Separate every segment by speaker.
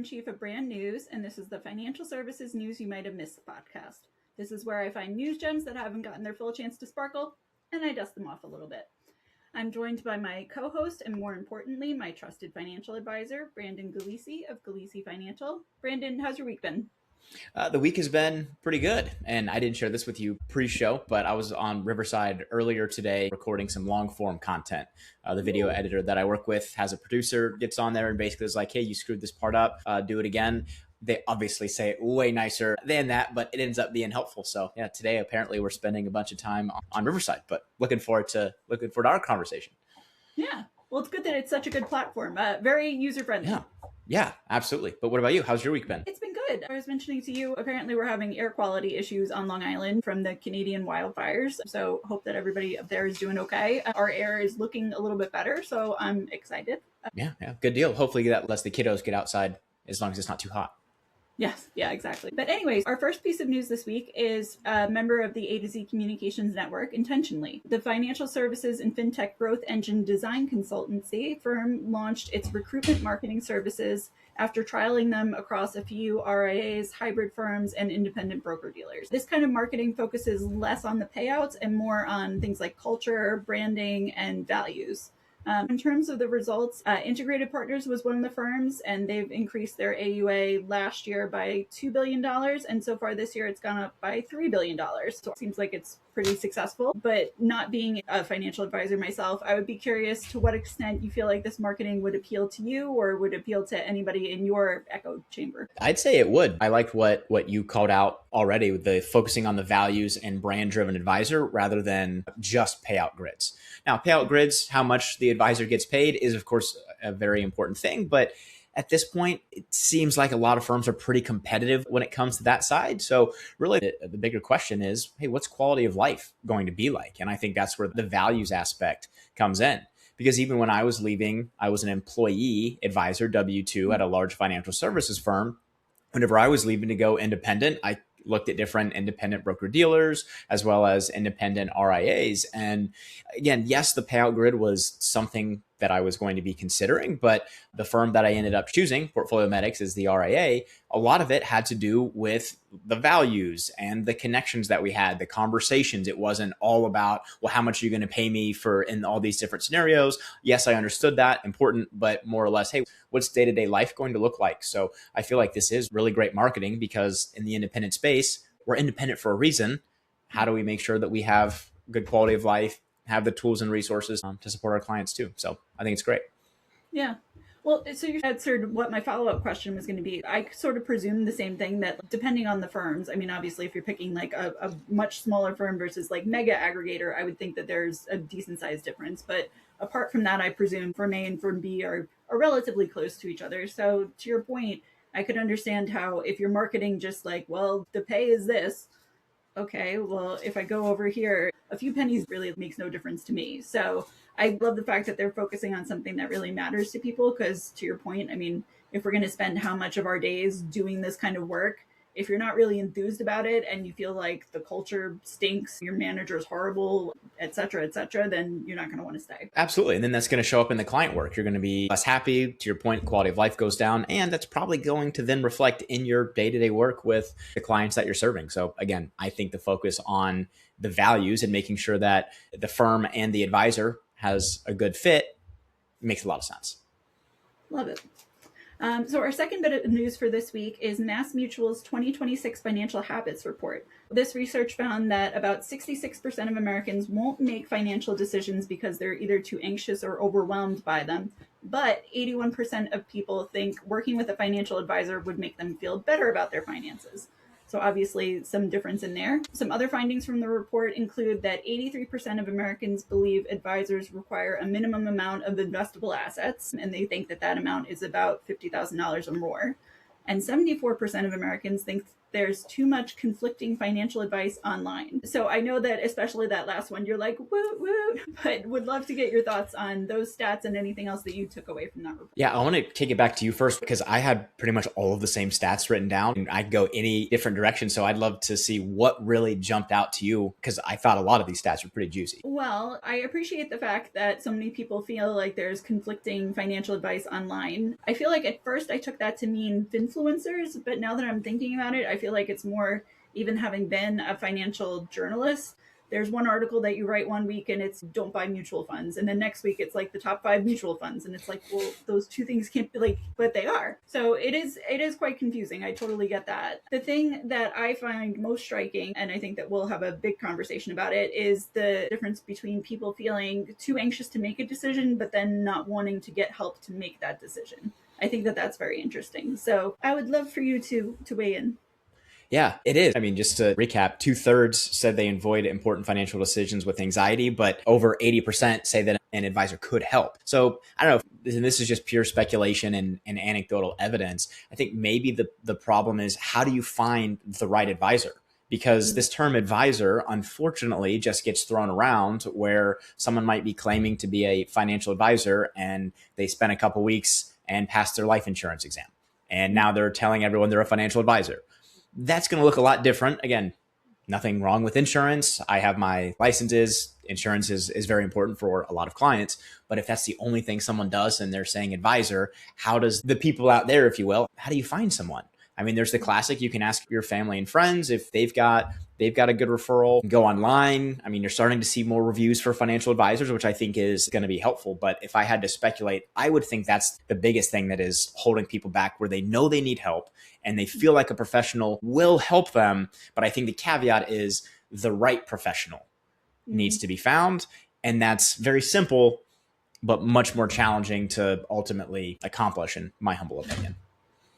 Speaker 1: editor-in-chief of Brand News, and this is the Financial Services News You Might Have Missed podcast. This is where I find news gems that haven't gotten their full chance to sparkle, and I dust them off a little bit. I'm joined by my co-host, and more importantly, my trusted financial advisor, Brandon Galisi of Galisi Financial. Brandon, how's your week been?
Speaker 2: The week has been pretty good, and I didn't share this with you pre-show, but I was on Riverside earlier today recording some long-form content. The video editor that I work with has a producer, gets on there and basically is like, hey, you screwed this part up, do it again. They obviously say it way nicer than that, but it ends up being helpful. So yeah, today apparently we're spending a bunch of time on Riverside, but looking forward to our conversation.
Speaker 1: Yeah, well, it's good that it's such a good platform. Very user-friendly.
Speaker 2: Yeah, absolutely. But what about you? How's your week been?
Speaker 1: It's been good. I was mentioning to you, apparently we're having air quality issues on Long Island from the Canadian wildfires. So hope that everybody up there is doing okay. Our air is looking a little bit better, so I'm excited.
Speaker 2: Yeah, good deal. Hopefully that lets the kiddos get outside as long as it's not too hot.
Speaker 1: Yes, yeah, exactly. But anyways, our first piece of news this week is a member of the AtoZ Communications Network, Intentionally. The financial services and fintech growth engine design consultancy firm launched its recruitment marketing services after trialing them across a few RIAs, hybrid firms, and independent broker-dealers. This kind of marketing focuses less on the payouts and more on things like culture, branding, and values. In terms of the results, Integrated Partners was one of the firms, and they've increased their AUA last year by $2 billion. And so far this year, it's gone up by $3 billion. So it seems like it's pretty successful. But not being a financial advisor myself, I would be curious to what extent you feel like this marketing would appeal to you or would appeal to anybody in your echo chamber.
Speaker 2: I'd say it would. I liked what you called out already with the focusing on the values and brand-driven advisor rather than just payout grids. Now, payout grids, how much the advisor gets paid is, of course, a very important thing. But at this point, it seems like a lot of firms are pretty competitive when it comes to that side. So really, the bigger question is, hey, what's quality of life going to be like? And I think that's where the values aspect comes in. Because even when I was leaving, I was an employee advisor, W-2, at a large financial services firm. Whenever I was leaving to go independent, I looked at different independent broker dealers as well as independent RIAs. And again, yes, the payout grid was something that I was going to be considering, but the firm that I ended up choosing, Portfolio Medics, is the RIA. A lot of it had to do with the values and the connections that we had, the conversations. It wasn't all about, well, how much are you going to pay me for in all these different scenarios? Yes, I understood that, important, but more or less, hey, what's day-to-day life going to look like? So I feel like this is really great marketing because in the independent space, we're independent for a reason. How do we make sure that we have good quality of life, have the tools and resources to support our clients too? So I think it's great.
Speaker 1: Yeah. Well, so you answered what my follow-up question was going to be. I sort of presumed the same thing, that depending on the firms, I mean, obviously, if you're picking like a much smaller firm versus like mega aggregator, I would think that there's a decent size difference. But apart from that, I presume firm A and firm B are relatively close to each other. So to your point, I could understand how if you're marketing just like, well, the pay is this. Okay, well, if I go over here, a few pennies really makes no difference to me. So I love the fact that they're focusing on something that really matters to people, because to your point, I mean, if we're going to spend how much of our days doing this kind of work, if you're not really enthused about it and you feel like the culture stinks, your manager is horrible, et cetera, then you're not going to want to stay.
Speaker 2: Absolutely. And then that's going to show up in the client work. You're going to be less happy. To your point, quality of life goes down. And that's probably going to then reflect in your day-to-day work with the clients that you're serving. So again, I think the focus on the values and making sure that the firm and the advisor has a good fit makes a lot of sense.
Speaker 1: Love it. So our second bit of news for this week is MassMutual's 2026 Financial Habits Report. This research found that about 66% of Americans won't make financial decisions because they're either too anxious or overwhelmed by them. But 81% of people think working with a financial advisor would make them feel better about their finances. So obviously some difference in there. Some other findings from the report include that 83% of Americans believe advisors require a minimum amount of investable assets, and they think that that amount is about $50,000 or more. And 74% of Americans think there's too much conflicting financial advice online. So I know that especially that last one, you're like, woot, woot, but would love to get your thoughts on those stats and anything else that you took away from that report.
Speaker 2: Yeah, I want to take it back to you first because I had pretty much all of the same stats written down and I'd go any different direction. So I'd love to see what really jumped out to you because I thought a lot of these stats were pretty juicy.
Speaker 1: Well, I appreciate the fact that so many people feel like there's conflicting financial advice online. I feel like at first I took that to mean influencers, but now that I'm thinking about it, I feel like it's more, even having been a financial journalist, there's one article that you write one week and it's don't buy mutual funds. And then next week it's like the top 5 mutual funds. And it's like, well, those two things can't be like, but they are. So it is quite confusing. I totally get that. The thing that I find most striking, and I think that we'll have a big conversation about it, is the difference between people feeling too anxious to make a decision, but then not wanting to get help to make that decision. I think that that's very interesting. So I would love for you to weigh in.
Speaker 2: Yeah, it is. I mean, just to recap, 2/3 said they avoid important financial decisions with anxiety, but over 80% say that an advisor could help. So I don't know, and this is just pure speculation and anecdotal evidence. I think maybe the problem is, how do you find the right advisor? Because this term advisor, unfortunately, just gets thrown around where someone might be claiming to be a financial advisor and they spent a couple weeks and passed their life insurance exam. And now they're telling everyone they're a financial advisor. That's going to look a lot different. Again, nothing wrong with insurance. I have my licenses. Insurance is very important for a lot of clients. But if that's the only thing someone does and they're saying advisor, how does the people out there, if you will, how do you find someone? I mean, there's the classic, you can ask your family and friends if they've got a good referral, go online. I mean, you're starting to see more reviews for financial advisors, which I think is going to be helpful. But if I had to speculate, I would think that's the biggest thing that is holding people back, where they know they need help and they feel like a professional will help them. But I think the caveat is the right professional needs to be found. And that's very simple, but much more challenging to ultimately accomplish, in my humble opinion.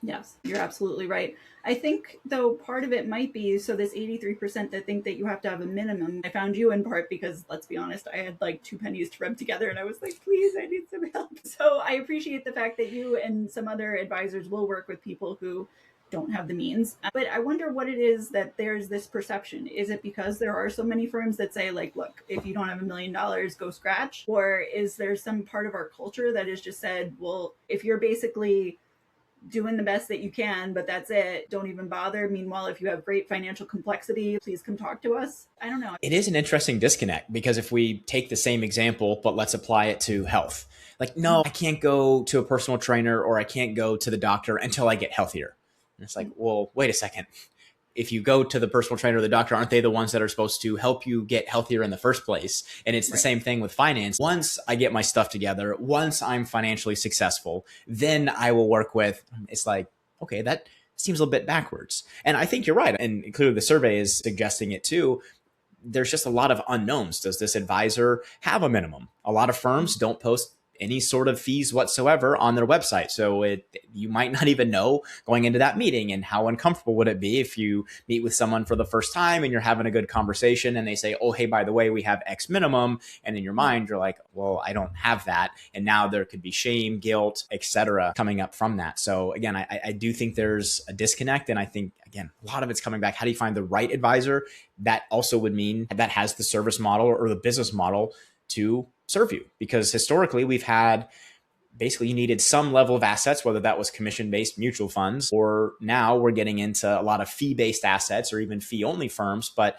Speaker 1: Yes, you're absolutely right. I think, though, part of it might be, so this 83% that think that you have to have a minimum. I found you in part because, let's be honest, I had like 2 pennies to rub together and I was like, please, I need some help. So I appreciate the fact that you and some other advisors will work with people who don't have the means. But I wonder what it is that there's this perception. Is it because there are so many firms that say, like, look, if you don't have $1 million, go scratch? Or is there some part of our culture that has just said, well, if you're basically doing the best that you can, but that's it, don't even bother. Meanwhile, if you have great financial complexity, please come talk to us. I don't know.
Speaker 2: It is an interesting disconnect, because if we take the same example, but let's apply it to health. Like, no, I can't go to a personal trainer or I can't go to the doctor until I get healthier. And it's like, well, wait a second. If you go to the personal trainer or the doctor, aren't they the ones that are supposed to help you get healthier in the first place? And it's the same thing with finance. Once I get my stuff together, once I'm financially successful, then I will work with, it's like, okay, that seems a little bit backwards. And I think you're right. And clearly the survey is suggesting it too. There's just a lot of unknowns. Does this advisor have a minimum? A lot of firms don't post any sort of fees whatsoever on their website. So you might not even know going into that meeting. And how uncomfortable would it be if you meet with someone for the first time and you're having a good conversation and they say, oh, hey, by the way, we have X minimum. And in your mind, you're like, well, I don't have that. And now there could be shame, guilt, etc. coming up from that. So again, I do think there's a disconnect. And I think, again, a lot of it's coming back. How do you find the right advisor? That also would mean that has the service model or the business model to serve you, because historically we've had basically you needed some level of assets, whether that was commission-based mutual funds, or now we're getting into a lot of fee-based assets or even fee-only firms. But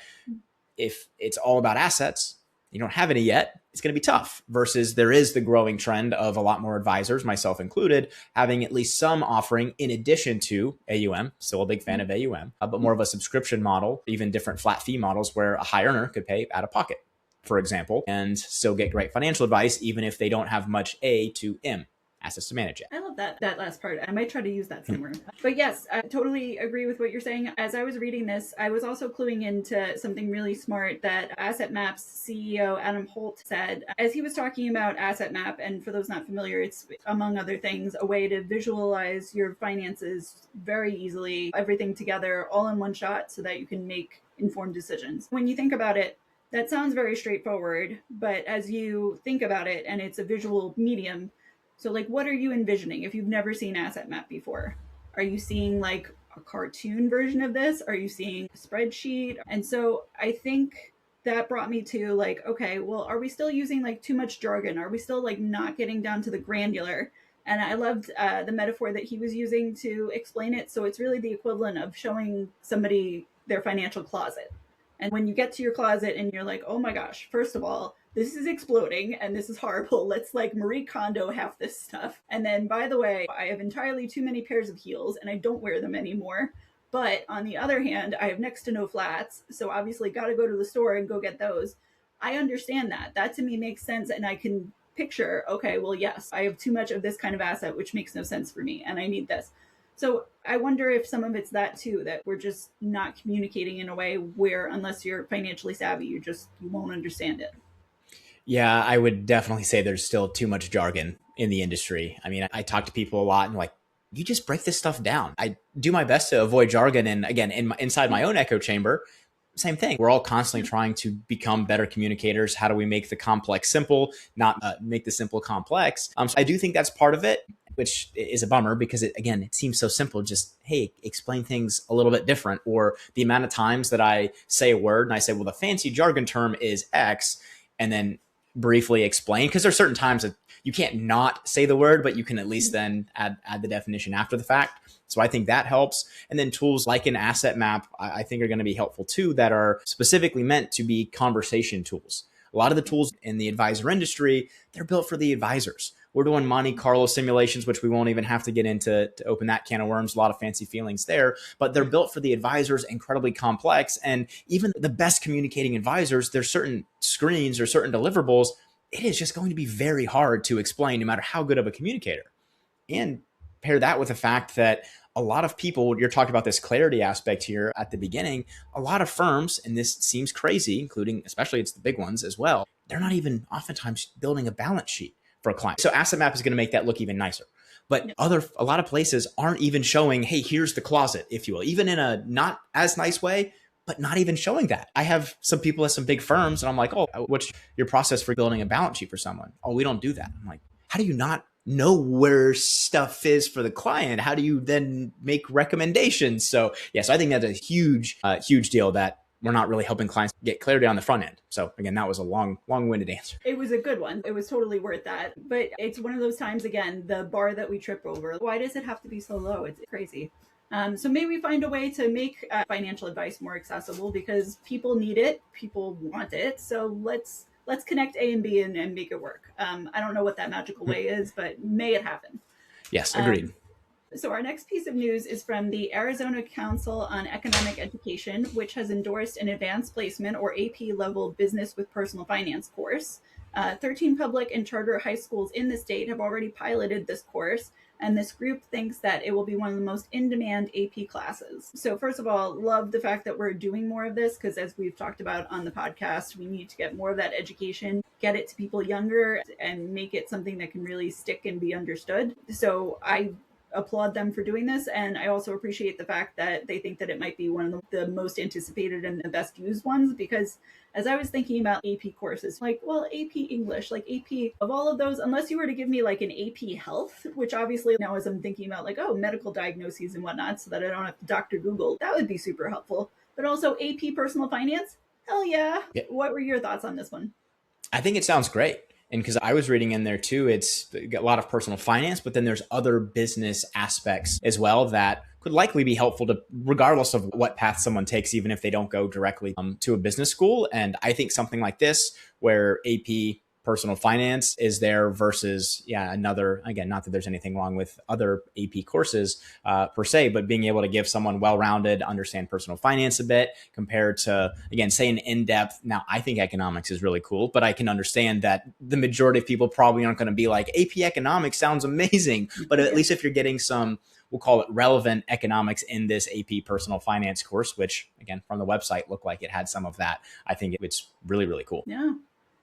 Speaker 2: if it's all about assets, you don't have any yet, it's going to be tough. Versus there is the growing trend of a lot more advisors, myself included, having at least some offering in addition to AUM. Still a big fan of AUM, but more of a subscription model, even different flat fee models where a high earner could pay out of pocket, for example, and still get great financial advice, even if they don't have much A to M assets to manage it.
Speaker 1: I love that last part. I might try to use that somewhere. But yes, I totally agree with what you're saying. As I was reading this, I was also cluing into something really smart that Asset Map's CEO, Adam Holt, said as he was talking about Asset Map. And for those not familiar, it's, among other things, a way to visualize your finances very easily, everything together, all in one shot, so that you can make informed decisions. When you think about it, that sounds very straightforward, but as you think about it, and it's a visual medium, so like, what are you envisioning if you've never seen Asset Map before? Are you seeing like a cartoon version of this? Are you seeing a spreadsheet? And so I think that brought me to like, okay, well, are we still using like too much jargon? Are we still like not getting down to the granular? And I loved the metaphor that he was using to explain it. So it's really the equivalent of showing somebody their financial closet. And when you get to your closet and you're like, oh my gosh, first of all, this is exploding and this is horrible. Let's like Marie Kondo half this stuff. And then, by the way, I have entirely too many pairs of heels and I don't wear them anymore. But on the other hand, I have next to no flats. So obviously, got to go to the store and go get those. I understand that. That to me makes sense. And I can picture, okay, well, yes, I have too much of this kind of asset, which makes no sense for me. And I need this. So I wonder if some of it's that too, that we're just not communicating in a way where, unless you're financially savvy, you won't understand it.
Speaker 2: Yeah, I would definitely say there's still too much jargon in the industry. I mean, I talk to people a lot and like, you just break this stuff down. I do my best to avoid jargon. And again, inside my own echo chamber, same thing. We're all constantly trying to become better communicators. How do we make the complex simple, not make the simple complex? So I do think that's part of it, which is a bummer because it seems so simple. Just, hey, explain things a little bit different. Or the amount of times that I say a word and I say, well, the fancy jargon term is X, and then briefly explain, because there's certain times that you can't not say the word, but you can at least then add the definition after the fact. So I think that helps. And then tools like an asset map, I think are going to be helpful too, that are specifically meant to be conversation tools. A lot of the tools in the advisor industry, they're built for the advisors. We're doing Monte Carlo simulations, which we won't even have to get into to open that can of worms. A lot of fancy feelings there, but they're built for the advisors, incredibly complex. And even the best communicating advisors, there's certain screens or certain deliverables. It is just going to be very hard to explain no matter how good of a communicator. And pair that with the fact that a lot of people, you're talking about this clarity aspect here at the beginning, a lot of firms, and this seems crazy, including, especially it's the big ones as well, they're not even oftentimes building a balance sheet for a client. So Asset Map is going to make that look even nicer. But a lot of places aren't even showing, hey, here's the closet, if you will, even in a not as nice way, but not even showing that. I have some people at some big firms and I'm like, oh, what's your process for building a balance sheet for someone? Oh, we don't do that. I'm like, how do you not know where stuff is for the client? How do you then make recommendations? So yes, I think that's a huge deal that we're not really helping clients get clarity on the front end. So again, that was a long-winded answer.
Speaker 1: It was a good one. It was totally worth that. But it's one of those times, again, the bar that we trip over. Why does it have to be so low? It's crazy. So maybe we find a way to make financial advice more accessible because people need it, people want it. So let's connect A and B and make it work. I don't know what that magical way is, but may it happen.
Speaker 2: Yes, agreed.
Speaker 1: So our next piece of news is from the Arizona Council on Economic Education, which has endorsed an advanced placement or AP level business with personal finance course. 13 public and charter high schools in the state have already piloted this course, and this group thinks that it will be one of the most in-demand AP classes. So first of all, love the fact that we're doing more of this, because as we've talked about on the podcast, we need to get more of that education, get it to people younger, and make it something that can really stick and be understood. So I applaud them for doing this, and I also appreciate the fact that they think that it might be one of the most anticipated and the best used ones, because as I was thinking about AP courses, like, well, AP English, like AP of all of those, unless you were to give me like an AP Health, which obviously now as I'm thinking about like, oh, medical diagnoses and whatnot, so that I don't have to Dr. Google, that would be super helpful. But also AP Personal Finance, hell yeah. What were your thoughts on this one?
Speaker 2: I think it sounds great. And because I was reading in there too, it's got a lot of personal finance, but then there's other business aspects as well that could likely be helpful to, regardless of what path someone takes, even if they don't go directly to a business school. And I think something like this, where AP personal finance is there versus, another, again, not that there's anything wrong with other AP courses per se, but being able to give someone well-rounded, understand personal finance a bit compared to, again, say an in-depth. Now, I think economics is really cool, but I can understand that the majority of people probably aren't going to be like, AP economics sounds amazing. But at least if you're getting some, we'll call it relevant economics in this AP personal finance course, which again, from the website looked like it had some of that. I think it's really, really cool.
Speaker 1: Yeah.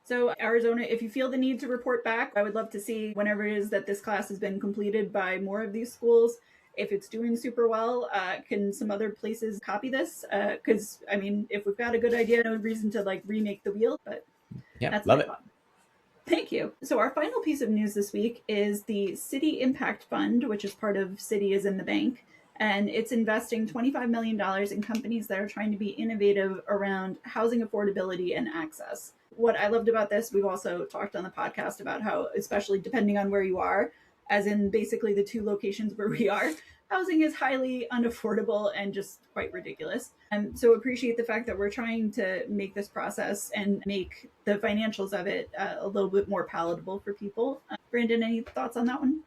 Speaker 1: So Arizona, if you feel the need to report back, I would love to see whenever it is that this class has been completed by more of these schools. If it's doing super well, can some other places copy this? Because, I mean, if we've got a good idea, no reason to like remake the wheel, but that's
Speaker 2: love it.
Speaker 1: Thought. Thank you. So our final piece of news this week is the Citi Impact Fund, which is part of Citi as in the bank. and it's investing $25 million in companies that are trying to be innovative around housing affordability and access. What I loved about this, we've also talked on the podcast about how, especially depending on where you are, as in basically the 2 locations where we are, housing is highly unaffordable and just quite ridiculous. And so appreciate the fact that we're trying to make this process and make the financials of it a little bit more palatable for people. Brandon, any thoughts on that one?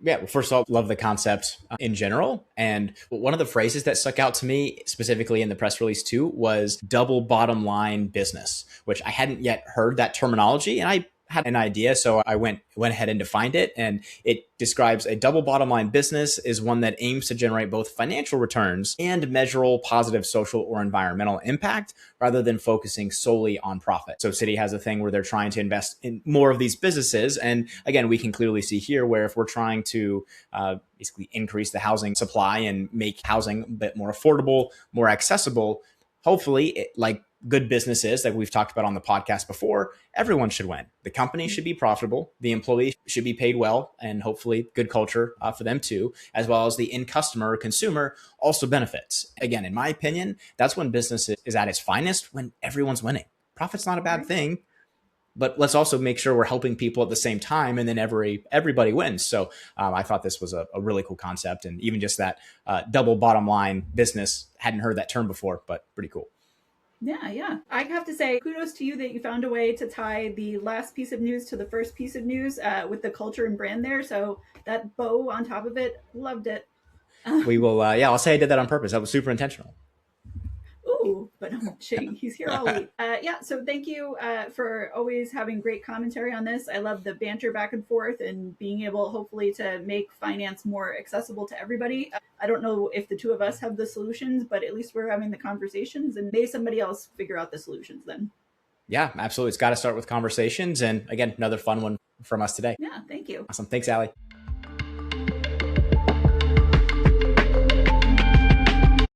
Speaker 2: Yeah, well, first of all, love the concept in general. And one of the phrases that stuck out to me, specifically in the press release too, was double bottom line business, which I hadn't yet heard that terminology. And I had an idea, so I went ahead and defined it. And it describes a double bottom line business is one that aims to generate both financial returns and measurable positive social or environmental impact rather than focusing solely on profit. So Citi has a thing where they're trying to invest in more of these businesses. And again, we can clearly see here where if we're trying to basically increase the housing supply and make housing a bit more affordable, more accessible, hopefully, like good businesses that we've talked about on the podcast before, everyone should win. The company should be profitable. The employee should be paid well, and hopefully good culture for them too, as well as the end customer or consumer also benefits. Again, in my opinion, that's when business is at its finest, when everyone's winning. Profit's not a bad thing, but let's also make sure we're helping people at the same time, and then everybody wins. So I thought this was a really cool concept, and even just that double bottom line business, hadn't heard that term before, but pretty cool.
Speaker 1: Yeah. I have to say, kudos to you that you found a way to tie the last piece of news to the first piece of news with the culture and brand there. So that bow on top of it, loved it.
Speaker 2: We will, I'll say I did that on purpose. That was super intentional.
Speaker 1: Ooh, but I'm shitting. He's here all week. So thank you for always having great commentary on this. I love the banter back and forth and being able, hopefully, to make finance more accessible to everybody. I don't know if the 2 of us have the solutions, but at least we're having the conversations, and may somebody else figure out the solutions then.
Speaker 2: Yeah, absolutely. It's got to start with conversations. And again, another fun one from us today.
Speaker 1: Yeah, thank you.
Speaker 2: Awesome. Thanks, Allie.